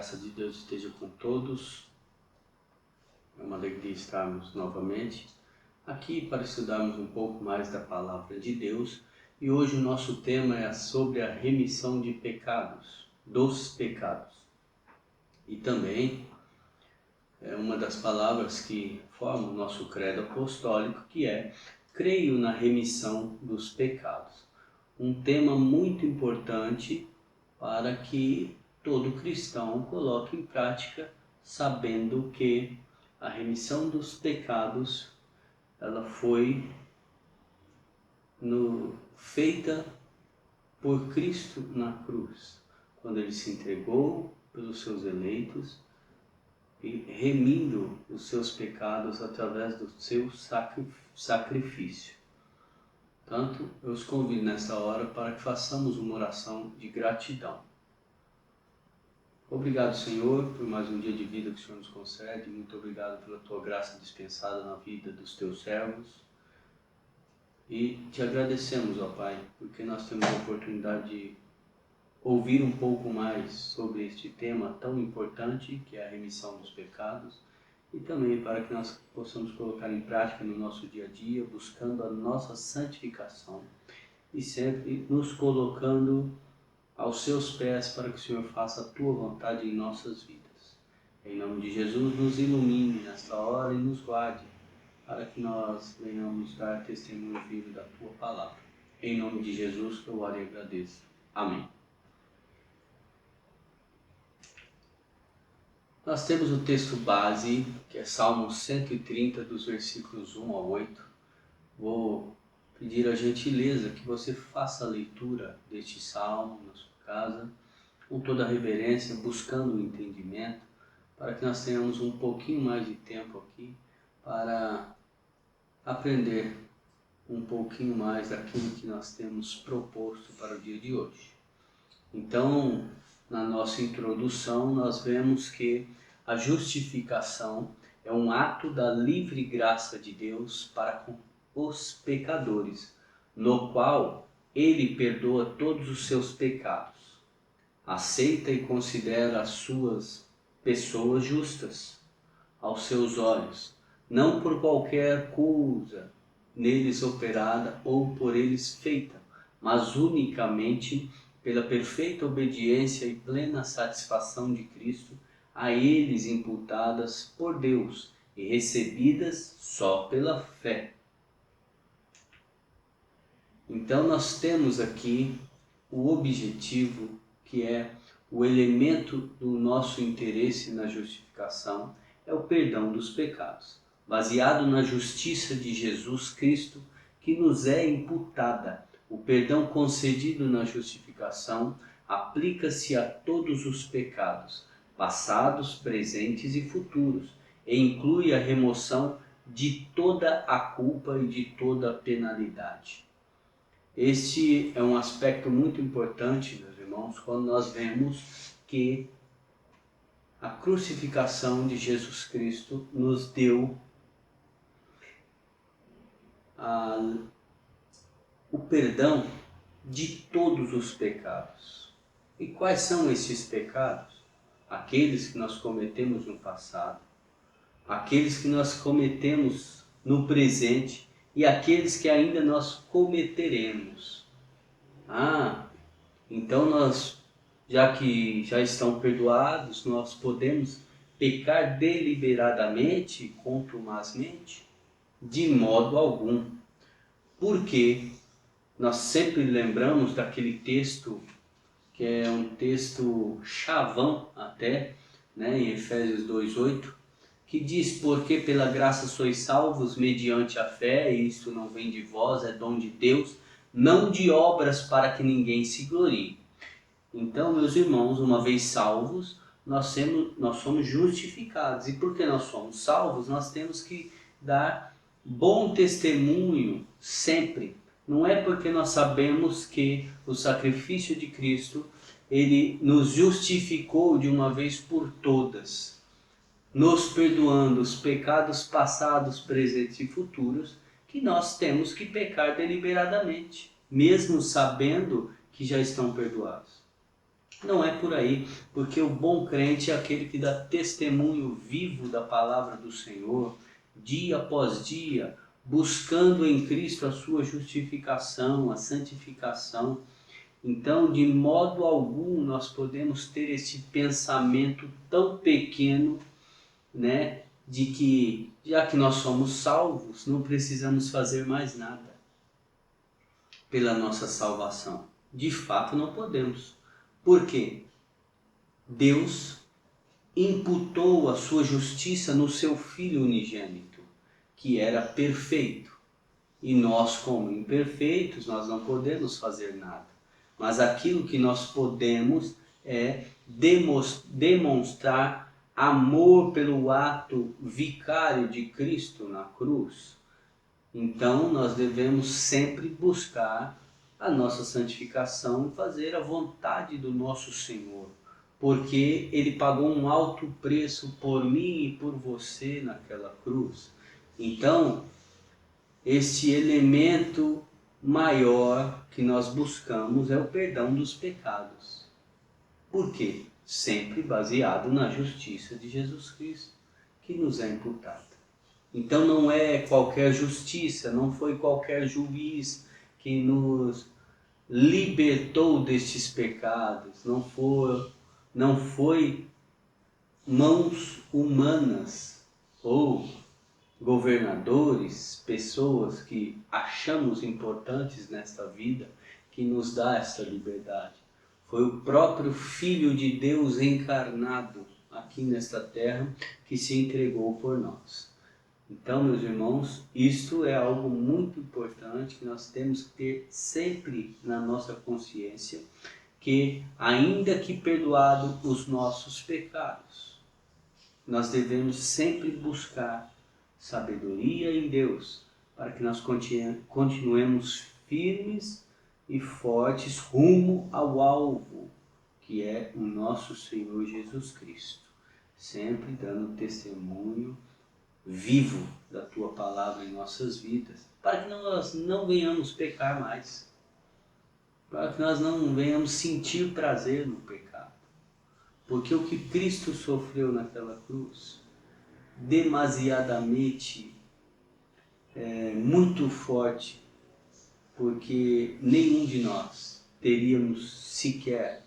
graça de Deus esteja com todos. É uma alegria estarmos novamente aqui para estudarmos um pouco mais da Palavra de Deus. E hoje o nosso tema é sobre a remissão de pecados, dos pecados. E também é uma das palavras que formam o nosso credo apostólico, que é: creio na remissão dos pecados. Um tema muito importante para que todo cristão coloque em prática, sabendo que a remissão dos pecados ela foi feita por Cristo na cruz, quando ele se entregou pelos seus eleitos e remindo os seus pecados através do seu sacrifício. Portanto, eu os convido nessa hora para que façamos uma oração de gratidão. Obrigado, Senhor, por mais um dia de vida que o Senhor nos concede. Muito obrigado pela Tua graça dispensada na vida dos Teus servos. E te agradecemos, ó Pai, porque nós temos a oportunidade de ouvir um pouco mais sobre este tema tão importante, que é a remissão dos pecados, e também para que nós possamos colocar em prática no nosso dia a dia, buscando a nossa santificação e sempre nos colocando aos seus pés para que o Senhor faça a Tua vontade em nossas vidas. Em nome de Jesus, nos ilumine nesta hora e nos guarde, para que nós venhamos dar testemunho vivo da Tua palavra. Em nome de Jesus que eu oro e agradeço. Amém. Nós temos o texto base, que é Salmo 130, dos versículos 1 ao 8. Vou pedir a gentileza que você faça a leitura deste salmo na sua casa, com toda a reverência, buscando o entendimento, para que nós tenhamos um pouquinho mais de tempo aqui para aprender um pouquinho mais daquilo que nós temos proposto para o dia de hoje. Então, na nossa introdução, nós vemos que a justificação é um ato da livre graça de Deus para com os pecadores, no qual Ele perdoa todos os seus pecados, aceita e considera as suas pessoas justas aos seus olhos, não por qualquer coisa neles operada ou por eles feita, mas unicamente pela perfeita obediência e plena satisfação de Cristo, a eles imputadas por Deus e recebidas só pela fé. Então nós temos aqui o objetivo, que é o elemento do nosso interesse na justificação, é o perdão dos pecados, baseado na justiça de Jesus Cristo, que nos é imputada. O perdão concedido na justificação aplica-se a todos os pecados, passados, presentes e futuros, e inclui a remoção de toda a culpa e de toda a penalidade. Este é um aspecto muito importante, meus irmãos, quando nós vemos que a crucificação de Jesus Cristo nos deu o perdão de todos os pecados. E quais são esses pecados? Aqueles que nós cometemos no passado, aqueles que nós cometemos no presente e aqueles que ainda nós cometeremos. Então nós, já que já estão perdoados, nós podemos pecar deliberadamente, contumazmente? De modo algum. Porque nós sempre lembramos daquele texto, que é um texto chavão até, em Efésios 2:8, que diz: porque pela graça sois salvos mediante a fé, e isto não vem de vós, é dom de Deus, não de obras para que ninguém se glorie. Então, meus irmãos, uma vez salvos, nós somos justificados. E porque nós somos salvos, nós temos que dar bom testemunho sempre. Não é porque nós sabemos que o sacrifício de Cristo, Ele nos justificou de uma vez por todas, nos perdoando os pecados passados, presentes e futuros, que nós temos que pecar deliberadamente, mesmo sabendo que já estão perdoados. Não é por aí, porque o bom crente é aquele que dá testemunho vivo da palavra do Senhor, dia após dia, buscando em Cristo a sua justificação, a santificação. Então, de modo algum, nós podemos ter esse pensamento tão pequeno, né, de que, já que nós somos salvos, não precisamos fazer mais nada pela nossa salvação. De fato, não podemos. Por quê? Deus imputou a sua justiça no seu Filho unigênito, que era perfeito. E nós, como imperfeitos, nós não podemos fazer nada. Mas aquilo que nós podemos é demonstrar amor pelo ato vicário de Cristo na cruz. Então, nós devemos sempre buscar a nossa santificação e fazer a vontade do nosso Senhor, porque Ele pagou um alto preço por mim e por você naquela cruz. Então, este elemento maior que nós buscamos é o perdão dos pecados. Por quê? Sempre baseado na justiça de Jesus Cristo, que nos é imputada. Então não é qualquer justiça, não foi qualquer juiz que nos libertou destes pecados, não foi mãos humanas ou governadores, pessoas que achamos importantes nesta vida, que nos dá essa liberdade. Foi o próprio Filho de Deus encarnado aqui nesta terra que se entregou por nós. Então, meus irmãos, isto é algo muito importante que nós temos que ter sempre na nossa consciência, que ainda que perdoado os nossos pecados, nós devemos sempre buscar sabedoria em Deus, para que nós continuemos firmes e fortes rumo ao alvo, que é o nosso Senhor Jesus Cristo, sempre dando testemunho vivo da Tua Palavra em nossas vidas, para que nós não venhamos pecar mais, para que nós não venhamos sentir prazer no pecado, porque o que Cristo sofreu naquela cruz, demasiadamente muito forte, porque nenhum de nós teríamos sequer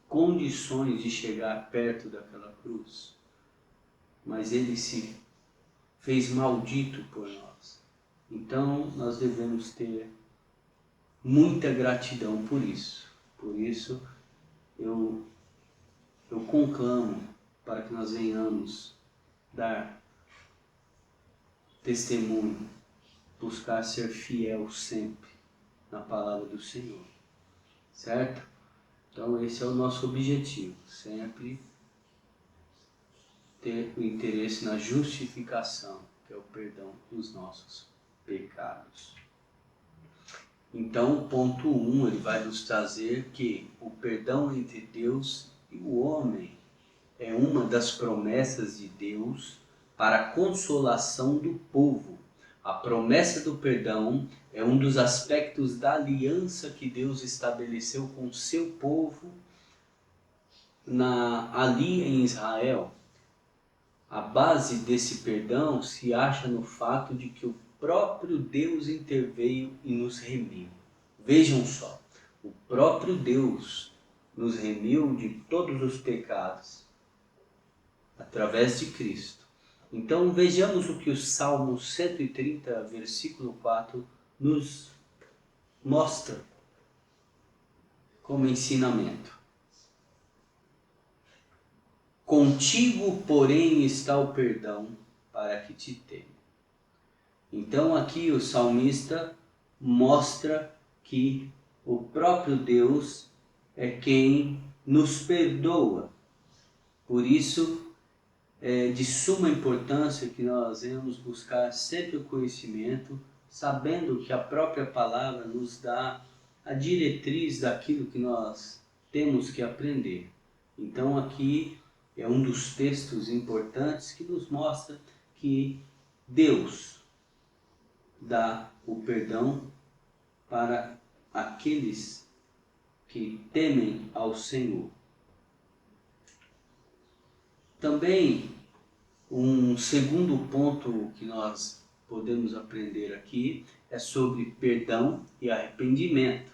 condições de chegar perto daquela cruz, mas Ele se fez maldito por nós. Então nós devemos ter muita gratidão por isso. Por isso eu conclamo para que nós venhamos dar testemunho, buscar ser fiel sempre na palavra do Senhor, certo? Então esse é o nosso objetivo, sempre ter o interesse na justificação, que é o perdão dos nossos pecados. Então, o ponto 1, ele vai nos trazer que o perdão entre Deus e o homem é uma das promessas de Deus para a consolação do povo. A promessa do perdão é um dos aspectos da aliança que Deus estabeleceu com o seu povo ali em Israel. A base desse perdão se acha no fato de que o próprio Deus interveio e nos remiu. Vejam só, o próprio Deus nos remiu de todos os pecados através de Cristo. Então vejamos o que o Salmo 130, versículo 4 nos mostra como ensinamento. Contigo, porém, está o perdão para que te teme. Então aqui o salmista mostra que o próprio Deus é quem nos perdoa. Por isso é de suma importância que nós venhamos buscar sempre o conhecimento, sabendo que a própria palavra nos dá a diretriz daquilo que nós temos que aprender. Então aqui é um dos textos importantes que nos mostra que Deus dá o perdão para aqueles que temem ao Senhor. Também um segundo ponto que nós podemos aprender aqui é sobre perdão e arrependimento.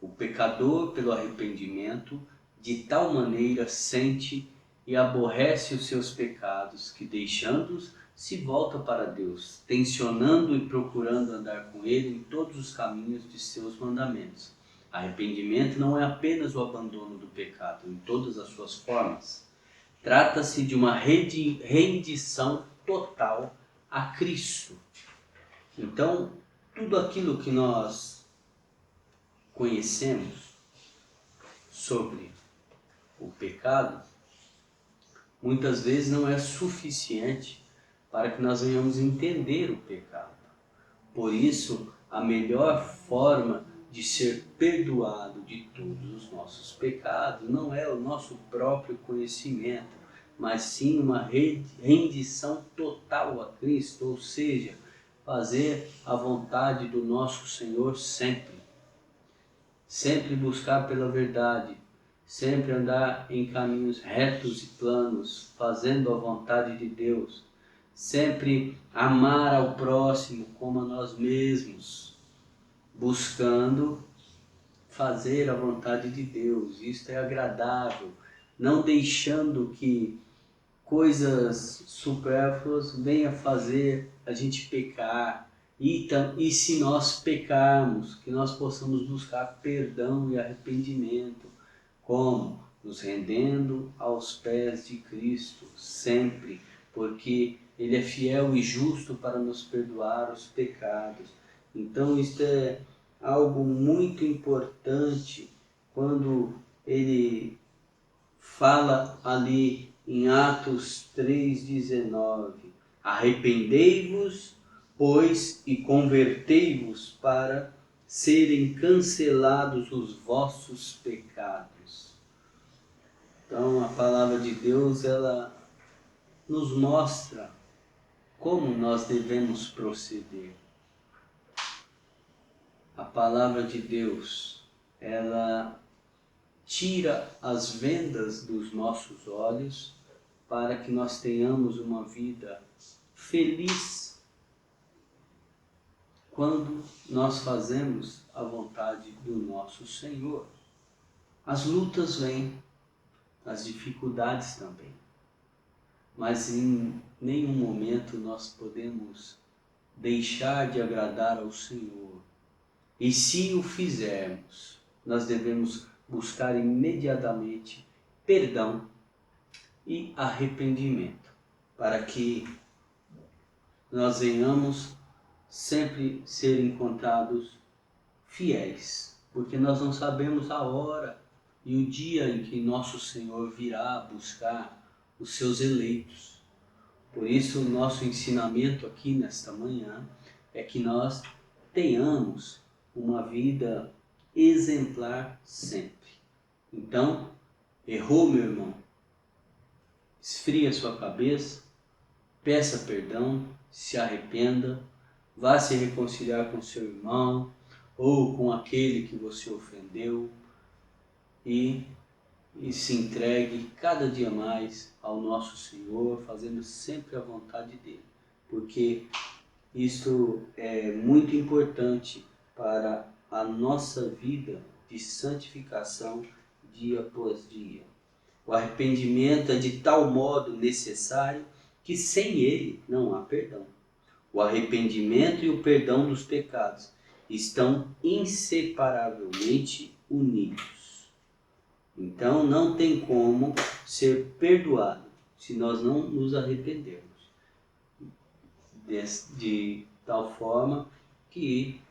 O pecador, pelo arrependimento, de tal maneira sente e aborrece os seus pecados, que deixando-os, se volta para Deus, tensionando e procurando andar com Ele em todos os caminhos de seus mandamentos. Arrependimento não é apenas o abandono do pecado, em todas as suas formas. Trata-se de uma rendição total a Cristo. Então, tudo aquilo que nós conhecemos sobre o pecado, muitas vezes não é suficiente para que nós venhamos entender o pecado. Por isso, a melhor forma de ser perdoado de todos os nossos pecados não é o nosso próprio conhecimento, mas sim uma rendição total a Cristo, ou seja, fazer a vontade do nosso Senhor sempre. Sempre buscar pela verdade, sempre andar em caminhos retos e planos, fazendo a vontade de Deus, sempre amar ao próximo como a nós mesmos, buscando fazer a vontade de Deus. Isto é agradável, não deixando que coisas supérfluas venham fazer a gente pecar. E se nós pecarmos, que nós possamos buscar perdão e arrependimento. Como? Nos rendendo aos pés de Cristo, sempre, porque Ele é fiel e justo para nos perdoar os pecados. Então isto é algo muito importante quando Ele fala ali em Atos 3,19: arrependei-vos, pois, e convertei-vos para serem cancelados os vossos pecados. Então a palavra de Deus, ela nos mostra como nós devemos proceder. A palavra de Deus, ela tira as vendas dos nossos olhos para que nós tenhamos uma vida feliz quando nós fazemos a vontade do nosso Senhor. As lutas vêm, as dificuldades também, mas em nenhum momento nós podemos deixar de agradar ao Senhor. E se o fizermos, nós devemos buscar imediatamente perdão e arrependimento, para que nós venhamos sempre ser encontrados fiéis, porque nós não sabemos a hora e o dia em que nosso Senhor virá buscar os seus eleitos. Por isso, o nosso ensinamento aqui nesta manhã é que nós tenhamos uma vida exemplar sempre. Então, errou, meu irmão? Esfria sua cabeça, peça perdão, se arrependa, vá se reconciliar com seu irmão ou com aquele que você ofendeu e se entregue cada dia mais ao nosso Senhor, fazendo sempre a vontade dele, porque isso é muito importante para a nossa vida de santificação dia após dia. O arrependimento é de tal modo necessário que sem ele não há perdão. O arrependimento e o perdão dos pecados estão inseparavelmente unidos. Então não tem como ser perdoado se nós não nos arrependermos. De tal forma que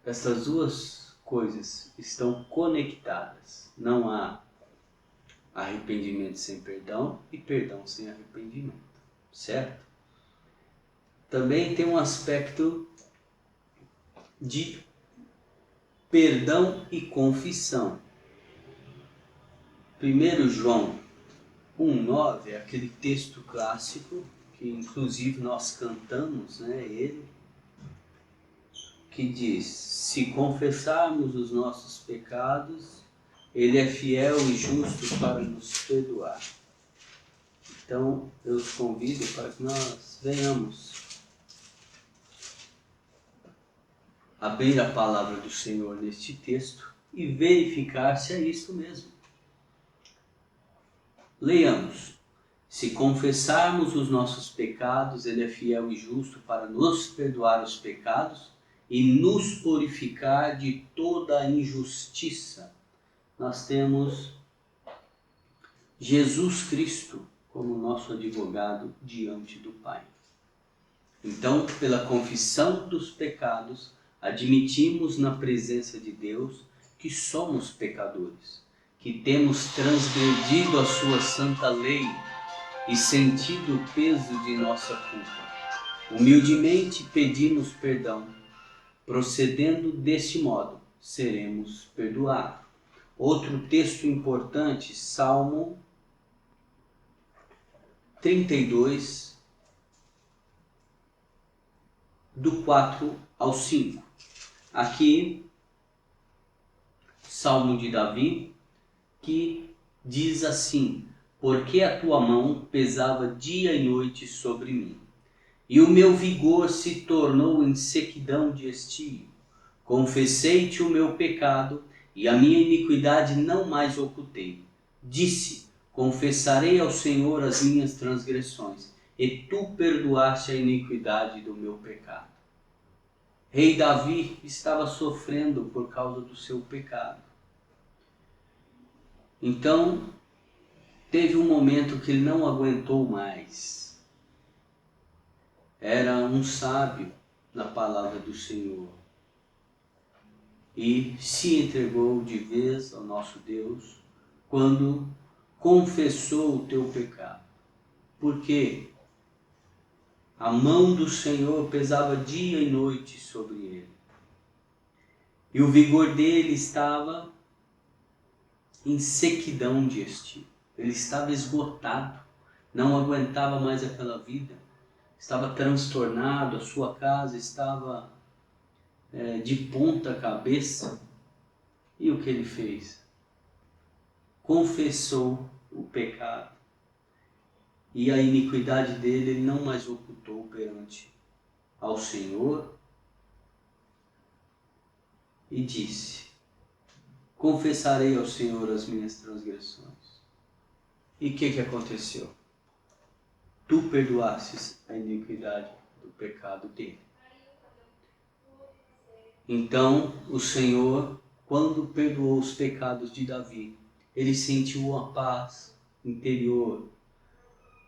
essas duas coisas estão conectadas. Não há arrependimento sem perdão e perdão sem arrependimento, certo? Também tem um aspecto de perdão e confissão. 1 João 1,9 é aquele texto clássico que inclusive nós cantamos, ele, que diz: se confessarmos os nossos pecados, Ele é fiel e justo para nos perdoar. Então, eu os convido para que nós venhamos abrir a palavra do Senhor neste texto e verificar se é isso mesmo. Leiamos. Se confessarmos os nossos pecados, Ele é fiel e justo para nos perdoar os pecados e nos purificar de toda a injustiça. Nós temos Jesus Cristo como nosso advogado diante do Pai. Então, pela confissão dos pecados, admitimos na presença de Deus que somos pecadores, que temos transgredido a sua santa lei e sentido o peso de nossa culpa. Humildemente pedimos perdão. Procedendo deste modo, seremos perdoados. Outro texto importante, Salmo 32, do 4 ao 5. Aqui, Salmo de Davi, que diz assim: porque a tua mão pesava dia e noite sobre mim, e o meu vigor se tornou em sequidão de estio. Confessei-te o meu pecado, e a minha iniquidade não mais ocultei. Disse: confessarei ao Senhor as minhas transgressões, e tu perdoaste a iniquidade do meu pecado. Rei Davi estava sofrendo por causa do seu pecado. Então, teve um momento que ele não aguentou mais. Era um sábio na palavra do Senhor e se entregou de vez ao nosso Deus quando confessou o teu pecado. Porque a mão do Senhor pesava dia e noite sobre ele. E o vigor dele estava em sequidão de estio. Ele estava esgotado, não aguentava mais aquela vida. Estava transtornado, a sua casa estava de ponta cabeça. E o que ele fez? Confessou o pecado. E a iniquidade dele ele não mais ocultou perante ao Senhor. E disse: confessarei ao Senhor as minhas transgressões. E o que aconteceu? Tu perdoastes a iniquidade do pecado dele. Então o Senhor, quando perdoou os pecados de Davi, ele sentiu uma paz interior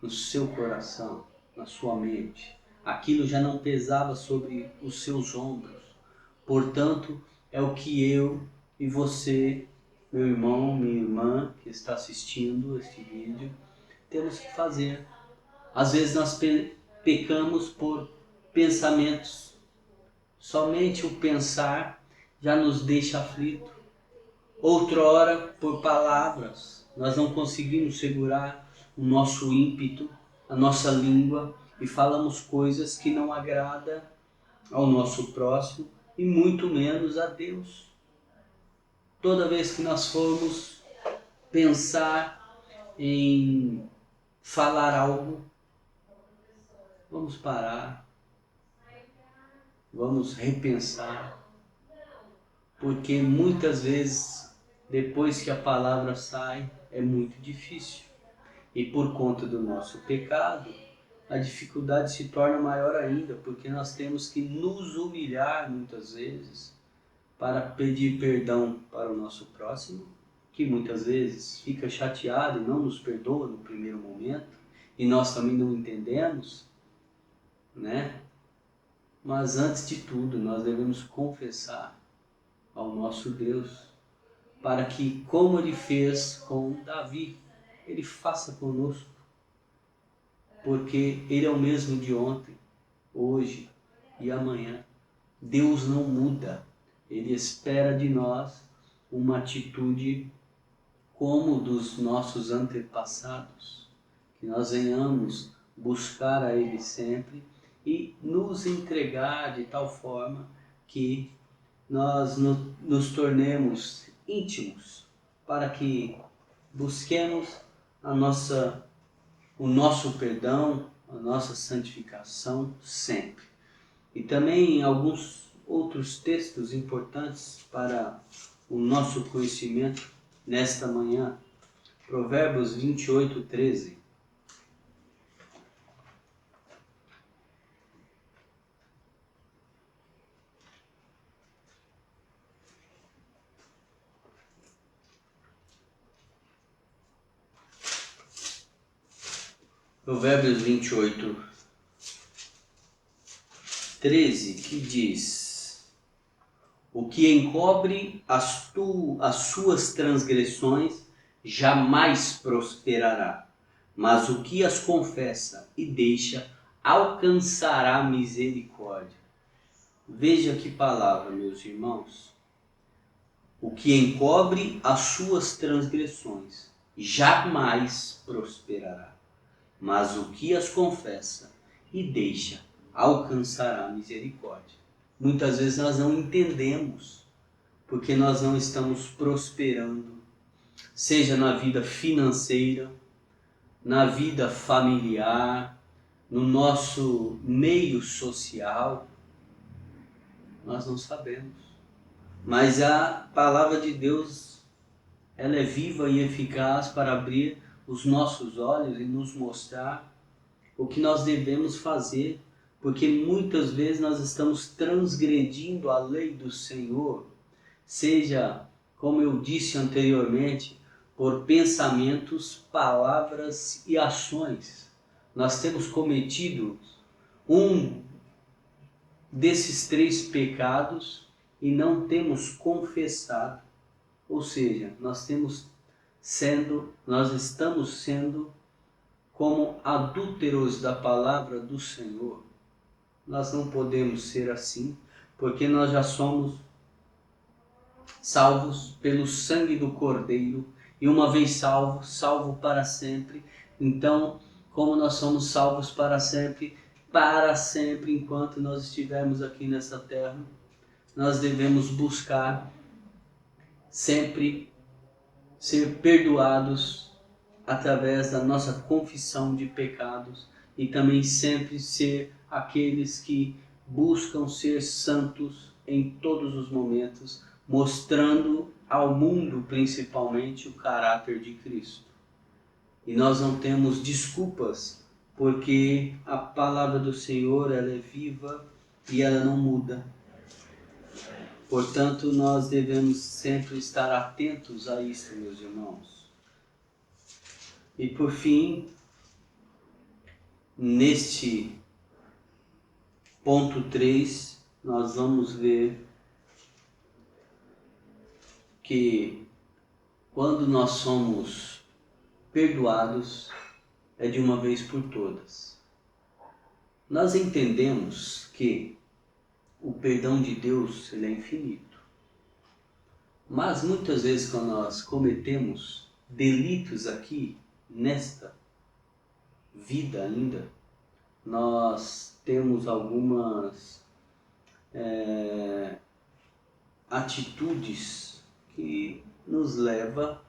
no seu coração, na sua mente. Aquilo já não pesava sobre os seus ombros. Portanto, é o que eu e você, meu irmão, minha irmã, que está assistindo este vídeo, temos que fazer. Às vezes nós pecamos por pensamentos. Somente o pensar já nos deixa aflito. Outrora, por palavras, nós não conseguimos segurar o nosso ímpeto, a nossa língua, e falamos coisas que não agradam ao nosso próximo e muito menos a Deus. Toda vez que nós formos pensar em falar algo, vamos parar, vamos repensar, porque muitas vezes, depois que a palavra sai, é muito difícil. E por conta do nosso pecado, a dificuldade se torna maior ainda, porque nós temos que nos humilhar muitas vezes para pedir perdão para o nosso próximo, que muitas vezes fica chateado e não nos perdoa no primeiro momento, e nós também não entendemos, né? Mas antes de tudo, nós devemos confessar ao nosso Deus, para que, como ele fez com Davi, ele faça conosco, porque ele é o mesmo de ontem, hoje e amanhã. Deus não muda, ele espera de nós uma atitude como dos nossos antepassados, que nós venhamos buscar a ele sempre e nos entregar de tal forma que nós nos tornemos íntimos, para que busquemos a nossa o nosso perdão, a nossa santificação sempre. E também alguns outros textos importantes para o nosso conhecimento nesta manhã. Provérbios 28, 13. Provérbios 28, 13, que diz: o que encobre as suas transgressões jamais prosperará, mas o que as confessa e deixa alcançará misericórdia. Veja que palavra, meus irmãos. O que encobre as suas transgressões jamais prosperará, mas o que as confessa e deixa alcançará misericórdia. Muitas vezes nós não entendemos porque nós não estamos prosperando, seja na vida financeira, na vida familiar, no nosso meio social, nós não sabemos. Mas a palavra de Deus, ela é viva e eficaz para abrir os nossos olhos e nos mostrar o que nós devemos fazer, porque muitas vezes nós estamos transgredindo a lei do Senhor, seja, como eu disse anteriormente, por pensamentos, palavras e ações. Nós temos cometido um desses 3 pecados e não temos confessado. Ou seja, nós estamos sendo como adúlteros da palavra do Senhor. Nós não podemos ser assim, porque nós já somos salvos pelo sangue do Cordeiro, e uma vez salvo, salvo para sempre. Então, como nós somos salvos para sempre, enquanto nós estivermos aqui nessa terra, nós devemos buscar sempre ser perdoados através da nossa confissão de pecados e também sempre ser aqueles que buscam ser santos em todos os momentos, mostrando ao mundo principalmente o caráter de Cristo. E nós não temos desculpas, porque a palavra do Senhor, ela é viva e ela não muda. Portanto, nós devemos sempre estar atentos a isso, meus irmãos. E por fim, neste ponto 3, nós vamos ver que quando nós somos perdoados, é de uma vez por todas. Nós entendemos que o perdão de Deus, ele é infinito. Mas muitas vezes quando nós cometemos delitos aqui, nesta vida ainda, nós temos algumas atitudes que nos levam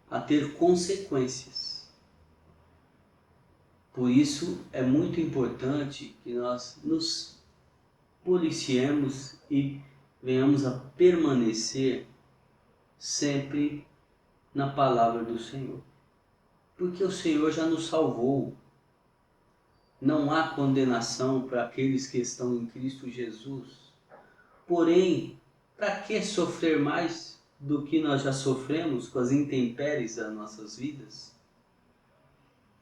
a ter consequências. Por isso é muito importante que nós nos policiemos e venhamos a permanecer sempre na palavra do Senhor. Porque o Senhor já nos salvou. Não há condenação para aqueles que estão em Cristo Jesus. Porém, para que sofrer mais do que nós já sofremos com as intempéries das nossas vidas?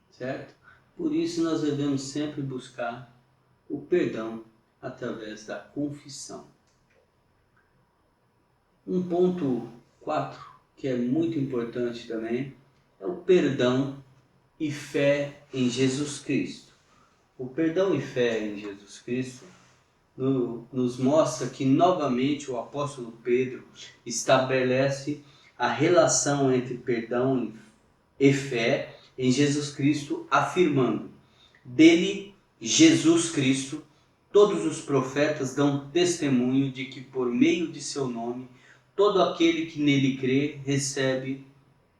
Certo? Por isso nós devemos sempre buscar o perdão através da confissão. Um ponto 4, que é muito importante também, é o perdão e fé em Jesus Cristo. O perdão e fé em Jesus Cristo nos mostra que novamente o apóstolo Pedro estabelece a relação entre perdão e fé em Jesus Cristo, afirmando: dele, Jesus Cristo, todos os profetas dão testemunho de que por meio de seu nome, todo aquele que nele crê recebe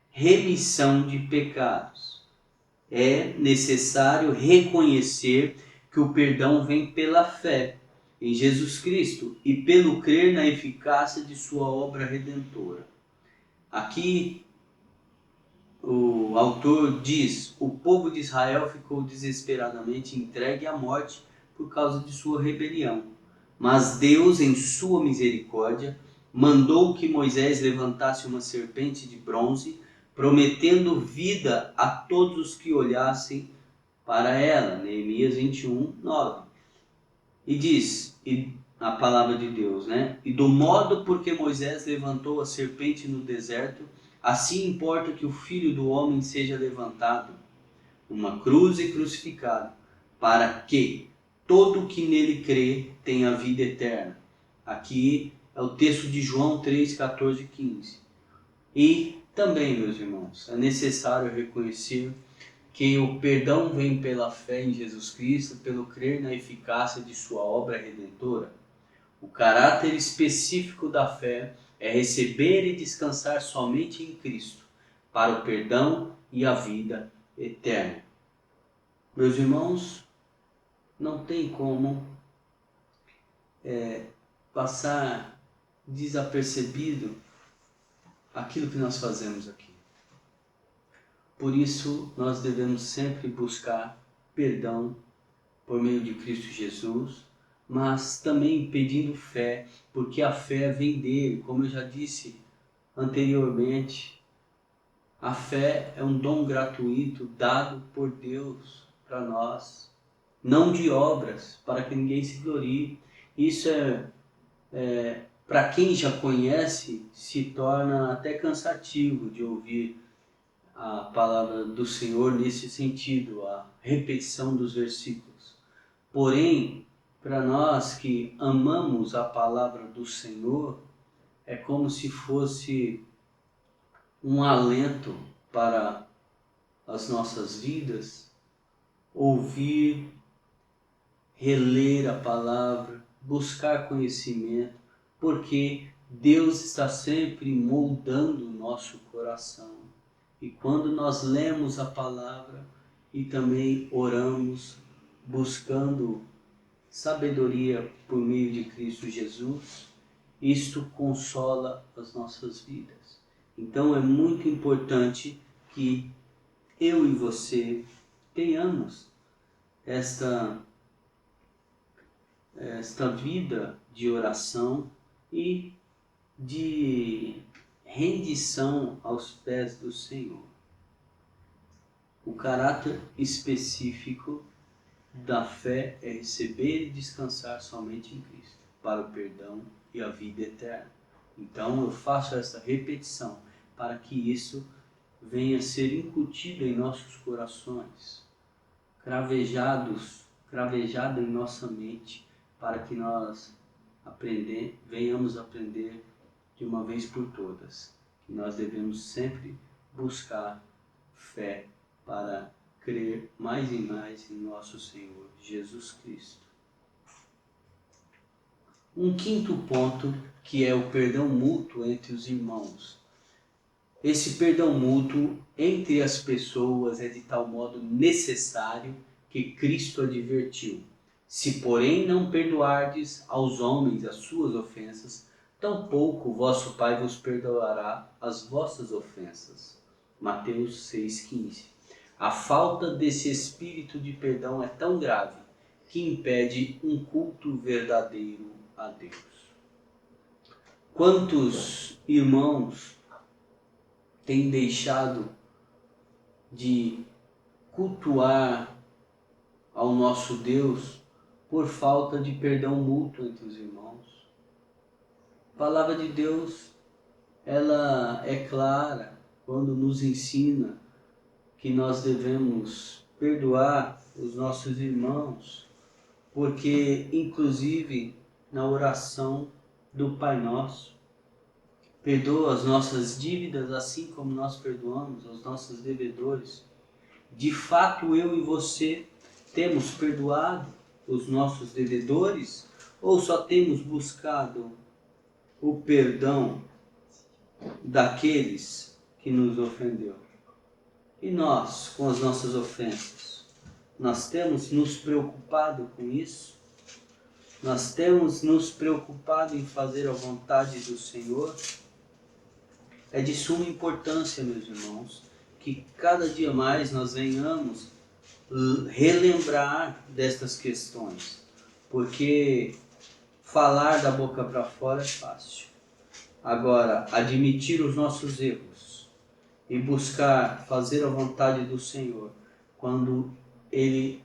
remissão de pecados. é necessário reconhecer que o perdão vem pela fé em Jesus Cristo e pelo crer na eficácia de sua obra redentora. Aqui o autor diz: o povo de Israel ficou desesperadamente entregue à morte por causa de sua rebelião. Mas Deus, em sua misericórdia, mandou que Moisés levantasse uma serpente de bronze, prometendo vida a todos os que olhassem para ela. Neemias 21, 9. E diz a palavra de Deus, né? E do modo porque Moisés levantou a serpente no deserto, assim importa que o Filho do Homem seja levantado, uma cruz e crucificado, para que todo que nele crê tenha vida eterna. Aqui é o texto de João 3, 14 e 15. E também, meus irmãos, é necessário reconhecer que o perdão vem pela fé em Jesus Cristo, pelo crer na eficácia de sua obra redentora. O caráter específico da fé é receber e descansar somente em Cristo, para o perdão e a vida eterna. Meus irmãos, não tem como passar desapercebido aquilo que nós fazemos aqui. Por isso, nós devemos sempre buscar perdão por meio de Cristo Jesus, mas também pedindo fé, porque a fé vem dele, como eu já disse anteriormente. A fé é um dom gratuito dado por Deus para nós, não de obras, para que ninguém se glorie. Isso para quem já conhece, se torna até cansativo de ouvir a palavra do Senhor nesse sentido, a repetição dos versículos. Porém, para nós que amamos a palavra do Senhor, é como se fosse um alento para as nossas vidas, ouvir, reler a palavra, buscar conhecimento, porque Deus está sempre moldando o nosso coração. E quando nós lemos a palavra e também oramos, buscando sabedoria por meio de Cristo Jesus, isto consola as nossas vidas. Então é muito importante que eu e você tenhamos esta vida de oração e de rendição aos pés do Senhor. O caráter específico da fé é receber e descansar somente em Cristo, para o perdão e a vida eterna. Então eu faço essa repetição para que isso venha a ser incutido em nossos corações, cravejado em nossa mente, para que nós venhamos aprender de uma vez por todas, que nós devemos sempre buscar fé para crer mais e mais em nosso Senhor Jesus Cristo. Um quinto ponto, que é o perdão mútuo entre os irmãos. Esse perdão mútuo entre as pessoas é de tal modo necessário que Cristo advertiu: se porém não perdoardes aos homens as suas ofensas, tampouco vosso Pai vos perdoará as vossas ofensas. Mateus 6,15. A falta desse espírito de perdão é tão grave que impede um culto verdadeiro a Deus. Quantos irmãos têm deixado de cultuar ao nosso Deus por falta de perdão mútuo entre os irmãos? A palavra de Deus, ela é clara quando nos ensina que nós devemos perdoar os nossos irmãos, porque inclusive na oração do Pai Nosso, perdoa as nossas dívidas assim como nós perdoamos aos nossos devedores. De fato, eu e você temos perdoado os nossos devedores ou só temos buscado o perdão daqueles que nos ofendeu? E nós, com as nossas ofensas, nós temos nos preocupado com isso? Nós temos nos preocupado em fazer a vontade do Senhor? É de suma importância, meus irmãos, que cada dia mais nós venhamos relembrar destas questões, porque falar da boca para fora é fácil. Agora, admitir os nossos erros e buscar fazer a vontade do Senhor, quando Ele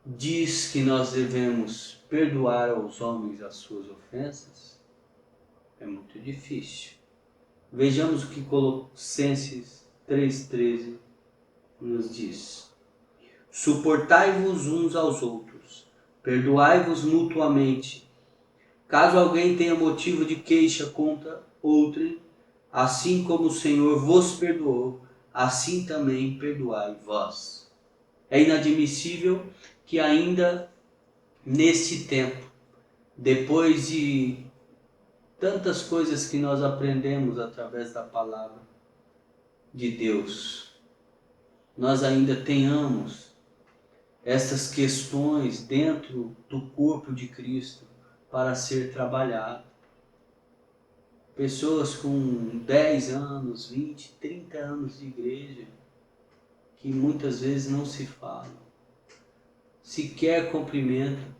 diz que nós devemos perdoar aos homens as suas ofensas, é muito difícil. Vejamos o que Colossenses 3,13 nos diz. Suportai-vos uns aos outros, perdoai-vos mutuamente. Caso alguém tenha motivo de queixa contra outro, assim como o Senhor vos perdoou, assim também perdoai vós. É inadmissível que ainda neste tempo, depois de tantas coisas que nós aprendemos através da palavra de Deus, nós ainda tenhamos essas questões dentro do corpo de Cristo para ser trabalhado. Pessoas com 10 anos, 20, 30 anos de igreja, que muitas vezes não se falam, sequer cumprimentam.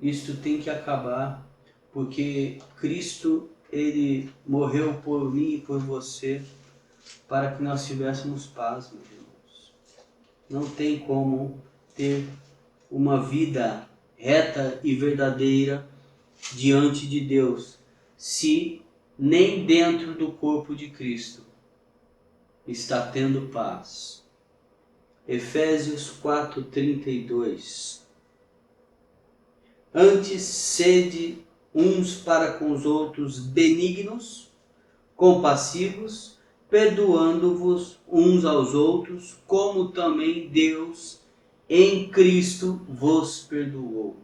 Isto tem que acabar, porque Cristo, Ele morreu por mim e por você, para que nós tivéssemos paz, meus irmãos. Não tem como ter uma vida reta e verdadeira diante de Deus, se nem dentro do corpo de Cristo está tendo paz. Efésios 4:32. Antes, sede uns para com os outros benignos, compassivos, perdoando-vos uns aos outros, como também Deus em Cristo vos perdoou.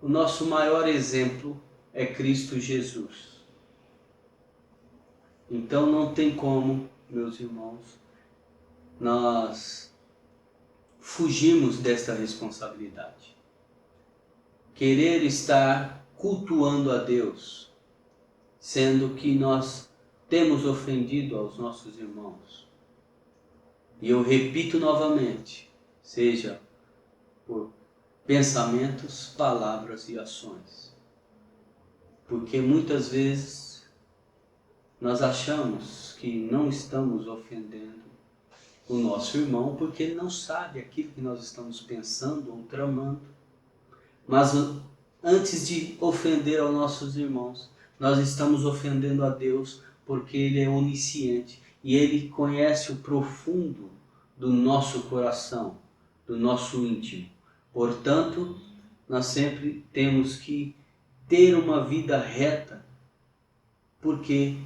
O nosso maior exemplo é Cristo Jesus. Então não tem como, meus irmãos, nós fugirmos desta responsabilidade. Querer estar cultuando a Deus, sendo que nós temos ofendido aos nossos irmãos. E eu repito novamente, seja por pensamentos, palavras e ações. Porque muitas vezes nós achamos que não estamos ofendendo o nosso irmão porque ele não sabe aquilo que nós estamos pensando ou tramando. Mas antes de ofender aos nossos irmãos, nós estamos ofendendo a Deus, porque Ele é onisciente e Ele conhece o profundo do nosso coração, do nosso íntimo. Portanto, nós sempre temos que ter uma vida reta, porque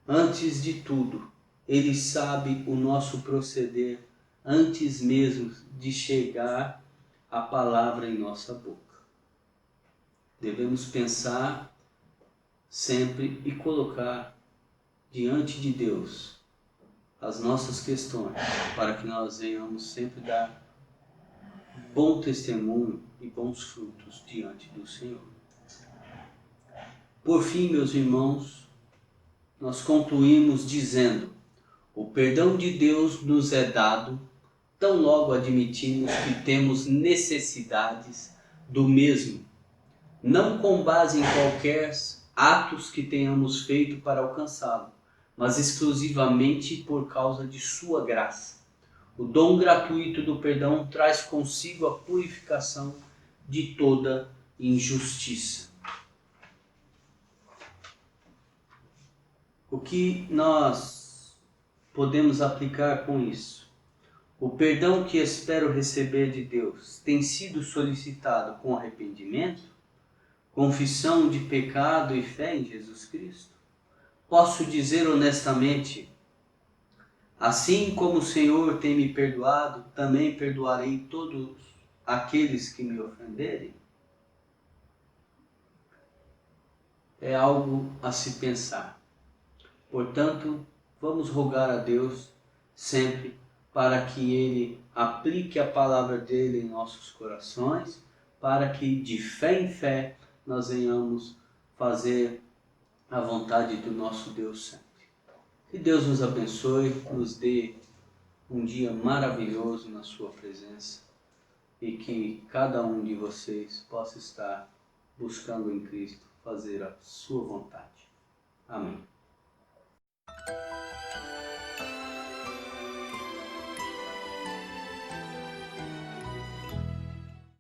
antes de tudo, Ele sabe o nosso proceder antes mesmo de chegar a palavra em nossa boca. Devemos pensar sempre e colocar diante de Deus as nossas questões, para que nós venhamos sempre dar bom testemunho e bons frutos diante do Senhor. Por fim, meus irmãos, nós concluímos dizendo: o perdão de Deus nos é dado tão logo admitimos que temos necessidades do mesmo, não com base em qualquer atos que tenhamos feito para alcançá-lo, mas exclusivamente por causa de sua graça. O dom gratuito do perdão traz consigo a purificação de toda injustiça. O que nós podemos aplicar com isso? O perdão que espero receber de Deus tem sido solicitado com arrependimento, confissão de pecado e fé em Jesus Cristo? Posso dizer honestamente: assim como o Senhor tem me perdoado, também perdoarei todos aqueles que me ofenderem? É algo a se pensar. Portanto, vamos rogar a Deus sempre para que Ele aplique a palavra dele em nossos corações, para que de fé em fé nós venhamos fazer a vontade do nosso Deus sempre. Que Deus nos abençoe, nos dê um dia maravilhoso na sua presença e que cada um de vocês possa estar buscando em Cristo fazer a sua vontade. Amém.